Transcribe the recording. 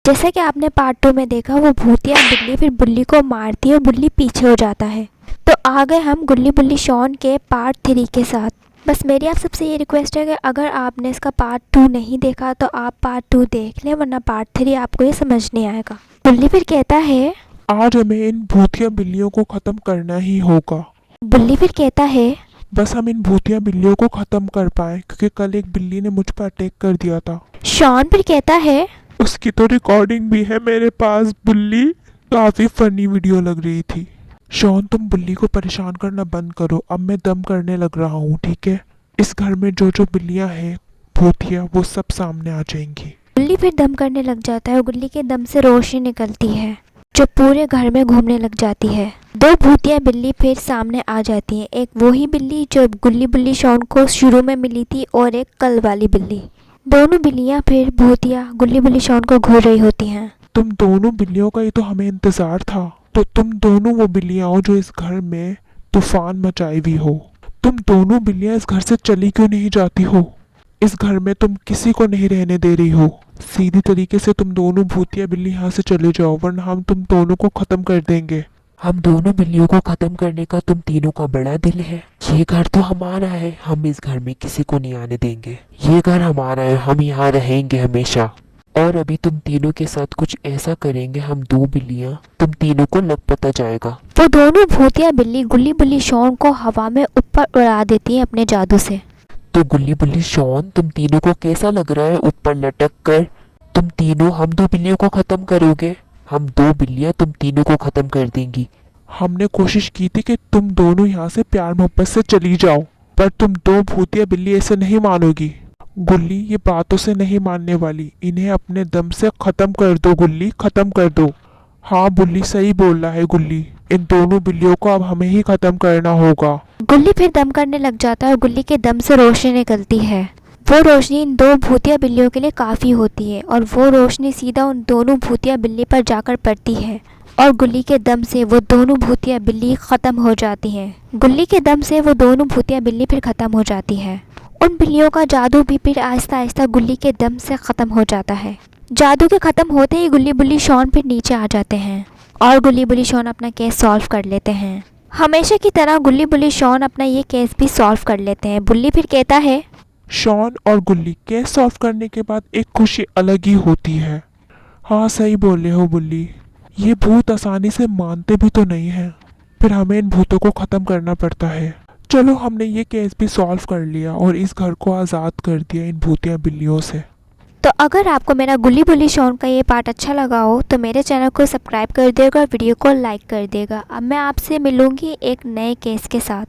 जैसा कि आपने पार्ट 2 में देखा, वो भूतिया बिल्ली फिर बुल्ली को मारती है और बुल्ली पीछे हो जाता है। तो आ गए हम गुल्ली बुल्ली शॉन के पार्ट 3 के साथ। बस मेरी आप सबसे ये रिक्वेस्ट है कि अगर आपने इसका पार्ट 2 नहीं देखा तो आप पार्ट 2 देख लें, वरना पार्ट 3 आपको ये समझ नहीं आएगा। बुल्ली फिर कहता है आज हमें इन भूतिया बिल्लियों को खत्म करना ही होगा। बुल्ली फिर कहता है बस हम इन भूतिया बिल्लियों को खत्म कर पाए, क्योंकि कल एक बिल्ली ने मुझ पर अटैक कर दिया था। शॉन फिर कहता है उसकी तो रिकॉर्डिंग भी है मेरे पास। बुल्ली काफी फनी वीडियो लग रही थी। शॉन, तुम बुल्ली को परेशान करना बंद करो। अब मैं दम करने लग रहा हूँ, ठीक है? इस घर में जो जो बिल्लियाँ हैं भूतिया, वो सब सामने आ जाएंगी। बुल्ली फिर दम करने लग जाता है और गुल्ली के दम से रोशनी निकलती है जो पूरे घर में घूमने लग जाती है। दो भूतिया बिल्ली फिर सामने आ जाती हैं। एक वही बिल्ली जो गुल्ली बुल्ली शॉन को शुरू में मिली थी और एक कल वाली बिल्ली। दोनों बिल्लियां फिर भूतिया गुल्ली बुल्ली शॉन को घूर रही होती हैं। तुम दोनों बिल्लियों का ही तो हमें इंतजार था। तो तुम दोनों वो बिल्लियाँ हो जो इस घर में तूफान मचाई हुई हो। तुम दोनों बिल्लियाँ इस घर से चली क्यों नहीं जाती हो? इस घर में तुम किसी को नहीं रहने दे रही हो। सीधी तरीके से तुम दोनों भूतिया बिल्ली यहाँ से चले जाओ, वरना हम तुम दोनों को खत्म कर देंगे। हम दोनों बिल्लियों को खत्म करने का तुम तीनों का बड़ा दिल है। ये घर तो हमारा है, हम इस घर में किसी को नहीं आने देंगे। ये घर हमारा है, हम यहाँ रहेंगे हमेशा। और अभी तुम तीनों के साथ कुछ ऐसा करेंगे, हम दो बिल्लियाँ, तुम तीनों को लग पता जाएगा। वो दोनों भूतिया बिल्ली गुल्ली बुल्ली शॉन को हवा में ऊपर उड़ा देती है अपने जादू से। तो गुल्ली बुल्ली शॉन, तुम तीनों को कैसा लग रहा है ऊपर लटक कर? तुम तीनों हम दो बिल्लियों को खत्म करोगे? हम दो बिल्लियाँ तुम तीनों को खत्म कर देंगी। हमने कोशिश की थी कि तुम दोनों यहाँ से प्यार मोहब्बत से चली जाओ, पर तुम दो भूतिया बिल्ली ऐसे नहीं मानोगी। गुल्ली ये बातों से नहीं मानने वाली। इन्हें अपने दम से खत्म कर दो गुल्ली, खत्म कर दो। हाँ बुल्ली सही बोल रहा है गुल्ली। इन दोनों बिल्लियों को अब हमें ही खत्म करना होगा। गुल्ली फिर दम करने लग जाता है और गुल्ली के दम से रोशनी निकलती है। वो रोशनी इन दो भूतिया बिल्लियों के लिए काफ़ी होती है और वो रोशनी सीधा उन दोनों भूतिया बिल्ली पर जाकर पड़ती है और गुल्ली के दम से वो दोनों भूतिया बिल्ली ख़त्म हो जाती हैं। गुल्ली के दम से वो दोनों भूतिया बिल्ली फिर ख़त्म हो जाती है। उन बिल्लियों का जादू भी फिर आहिस्ता आहिस्ता गुल्ली के दम से ख़त्म हो जाता है। जादू के ख़त्म होते ही गुल्ली बुल्ली शॉन फिर नीचे आ जाते हैं और गुल्ली बुल्ली शॉन अपना केस सॉल्व कर लेते हैं। हमेशा की तरह गुल्ली बुल्ली शॉन अपना ये केस भी सॉल्व कर लेते हैं। बुल्ली फिर कहता है शॉन और गुल्ली केस सॉल्व करने के बाद एक खुशी अलग ही होती है। हाँ सही बोले हो बुल्ली। ये भूत आसानी से मानते भी तो नहीं हैं, फिर हमें इन भूतों को ख़त्म करना पड़ता है। चलो, हमने ये केस भी सॉल्व कर लिया और इस घर को आज़ाद कर दिया इन भूतिया बिल्लियों से। तो अगर आपको मेरा गुल्ली बुल्ली शॉन का ये पार्ट अच्छा लगा हो तो मेरे चैनल को सब्सक्राइब कर देगा और वीडियो को लाइक कर देगा। अब मैं आपसे मिलूँगी एक नए केस के साथ।